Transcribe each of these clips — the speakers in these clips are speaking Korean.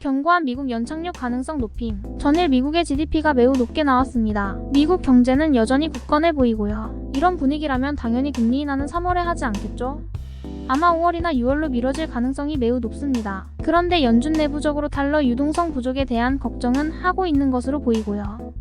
견고한 미국 연착륙 가능성 높임. 전일 미국의 GDP가 매우 높게 나왔습니다. 미국 경제는 여전히 굳건해 보이고요. 이런 분위기라면 당연히 금리 인하는 3월에 하지 않겠죠? 아마 5월이나 6월로 미뤄질 가능성이 매우 높습니다. 그런데 연준 내부적으로 달러 유동성 부족에 대한 걱정은 하고 있는 것으로 보이고요.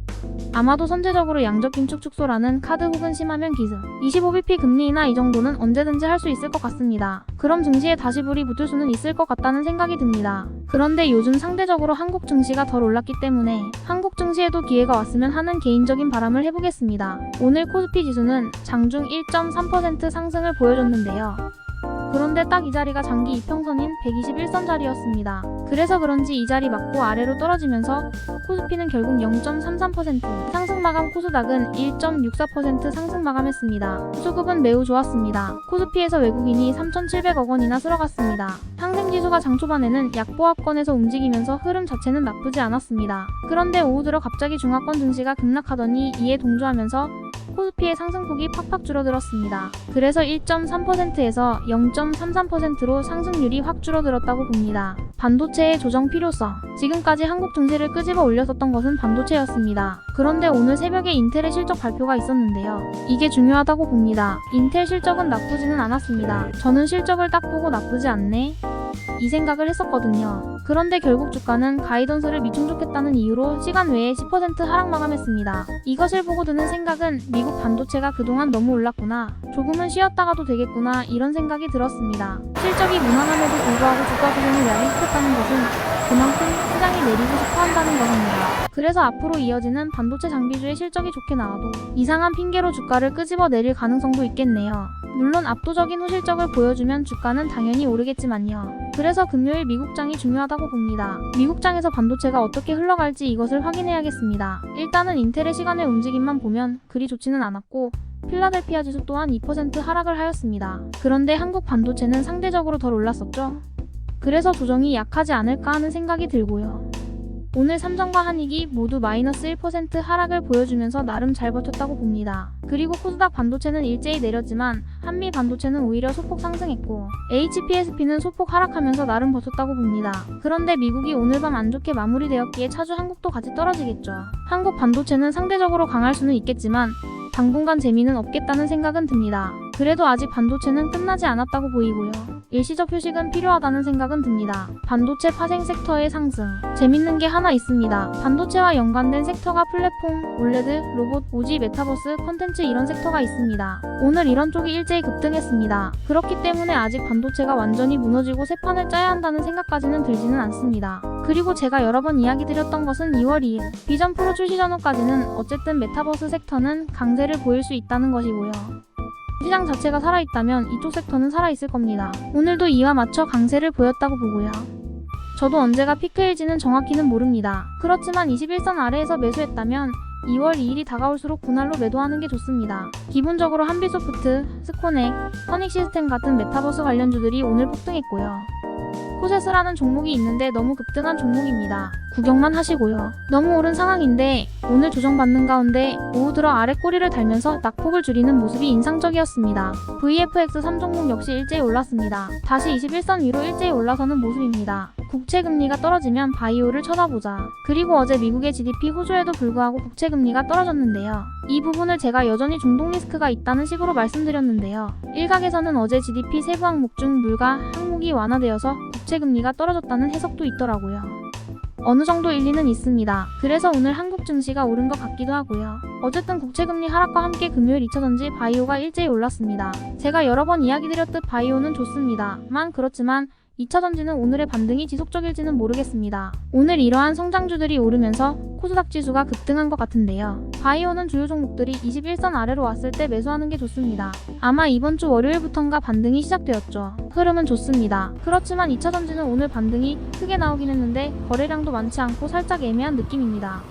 아마도 선제적으로 양적 긴축 축소라는 카드 혹은 심하면 기습 25bp 금리 인하 이 정도는 언제든지 할 수 있을 것 같습니다. 그럼 증시에 다시 불이 붙을 수는 있을 것 같다는 생각이 듭니다. 그런데 요즘 상대적으로 한국 증시가 덜 올랐기 때문에 한국 증시에도 기회가 왔으면 하는 개인적인 바람을 해보겠습니다. 오늘 코스피 지수는 장중 1.3% 상승을 보여줬는데요. 그런데 딱 이 자리가 장기 이평선인 121선 자리였습니다. 그래서 그런지 이 자리 맞고 아래로 떨어지면서 코스피는 결국 0.33% 상승 마감, 코스닥은 1.64% 상승 마감했습니다. 수급은 매우 좋았습니다. 코스피에서 외국인이 3,700억 원이나 쓸어갔습니다. 상승지수가 장 초반에는 약보합권에서 움직이면서 흐름 자체는 나쁘지 않았습니다. 그런데 오후 들어 갑자기 중화권 증시가 급락하더니 이에 동조하면서 코스피의 상승폭이 팍팍 줄어들었습니다. 그래서 1.3%에서 0.33%로 상승률이 확 줄어들었다고 봅니다. 반도체의 조정 필요성. 지금까지 한국 증시를 끄집어 올렸었던 것은 반도체였습니다. 그런데 오늘 새벽에 인텔의 실적 발표가 있었는데요. 이게 중요하다고 봅니다. 인텔 실적은 나쁘지는 않았습니다. 저는 실적을 딱 보고 나쁘지 않네? 이 생각을 했었거든요. 그런데 결국 주가는 가이던스를 미충족했다는 이유로 시간 외에 10% 하락 마감했습니다. 이것을 보고 드는 생각은 미국 반도체가 그동안 너무 올랐구나. 조금은 쉬었다가도 되겠구나 이런 생각이 들었습니다. 실적이 무난함에도 불구하고 주가 조정을 야기시켰다는 것은 그만큼 시장이 내리고 싶어 한다는 것입니다. 그래서 앞으로 이어지는 반도체 장비주의 실적이 좋게 나와도 이상한 핑계로 주가를 끄집어 내릴 가능성도 있겠네요. 물론 압도적인 후실적을 보여주면 주가는 당연히 오르겠지만요. 그래서 금요일 미국장이 중요하다고 봅니다. 미국장에서 반도체가 어떻게 흘러갈지 이것을 확인해야겠습니다. 일단은 인텔의 시간의 움직임만 보면 그리 좋지는 않았고 필라델피아 지수 또한 2% 하락을 하였습니다. 그런데 한국 반도체는 상대적으로 덜 올랐었죠? 그래서 조정이 약하지 않을까 하는 생각이 들고요. 오늘 삼성과 한익이 모두 마이너스 1% 하락을 보여주면서 나름 잘 버텼다고 봅니다. 그리고 코스닥 반도체는 일제히 내렸지만 한미 반도체는 오히려 소폭 상승했고 HPSP는 소폭 하락하면서 나름 버텼다고 봅니다. 그런데 미국이 오늘 밤 안 좋게 마무리되었기에 차주 한국도 같이 떨어지겠죠. 한국 반도체는 상대적으로 강할 수는 있겠지만 당분간 재미는 없겠다는 생각은 듭니다. 그래도 아직 반도체는 끝나지 않았다고 보이고요. 일시적 휴식은 필요하다는 생각은 듭니다. 반도체 파생 섹터의 상승. 재밌는 게 하나 있습니다. 반도체와 연관된 섹터가 플랫폼, 올레드, 로봇, 오지, 메타버스, 컨텐츠 이런 섹터가 있습니다. 오늘 이런 쪽이 일제히 급등했습니다. 그렇기 때문에 아직 반도체가 완전히 무너지고 새 판을 짜야 한다는 생각까지는 들지는 않습니다. 그리고 제가 여러 번 이야기 드렸던 것은 2월 2일 비전 프로 출시 전후까지는 어쨌든 메타버스 섹터는 강세를 보일 수 있다는 것이고요. 시장 자체가 살아있다면 이쪽 섹터는 살아있을 겁니다. 오늘도 이와 맞춰 강세를 보였다고 보고요. 저도 언제가 피크일지는 정확히는 모릅니다. 그렇지만 21선 아래에서 매수했다면 2월 2일이 다가올수록 분할로 매도하는 게 좋습니다. 기본적으로 한비소프트, 스코넥, 허닉시스템 같은 메타버스 관련주들이 오늘 폭등했고요. 코세스라는 종목이 있는데 너무 급등한 종목입니다. 구경만 하시고요. 너무 오른 상황인데 오늘 조정받는 가운데 오후 들어 아래 꼬리를 달면서 낙폭을 줄이는 모습이 인상적이었습니다. VFX 3종목 역시 일제히 올랐습니다. 다시 21선 위로 일제히 올라서는 모습입니다. 국채금리가 떨어지면 바이오를 쳐다보자. 그리고 어제 미국의 GDP 호조에도 불구하고 국채금리가 떨어졌는데요. 이 부분을 제가 여전히 중동 리스크가 있다는 식으로 말씀드렸는데요. 일각에서는 어제 GDP 세부 항목 중 물가 항목이 완화되어서 국채금리가 떨어졌다는 해석도 있더라고요. 어느 정도 일리는 있습니다. 그래서 오늘 한국 증시가 오른 것 같기도 하고요. 어쨌든 국채금리 하락과 함께 금요일 2차전지 바이오가 일제히 올랐습니다. 제가 여러 번 이야기 드렸듯 바이오는 좋습니다만 그렇지만 2차전지는 오늘의 반등이 지속적일지는 모르겠습니다. 오늘 이러한 성장주들이 오르면서 코스닥 지수가 급등한 것 같은데요. 바이오는 주요 종목들이 21선 아래로 왔을 때 매수하는 게 좋습니다. 아마 이번 주 월요일부턴가 반등이 시작되었죠. 흐름은 좋습니다. 그렇지만 2차전지는 오늘 반등이 크게 나오긴 했는데 거래량도 많지 않고 살짝 애매한 느낌입니다.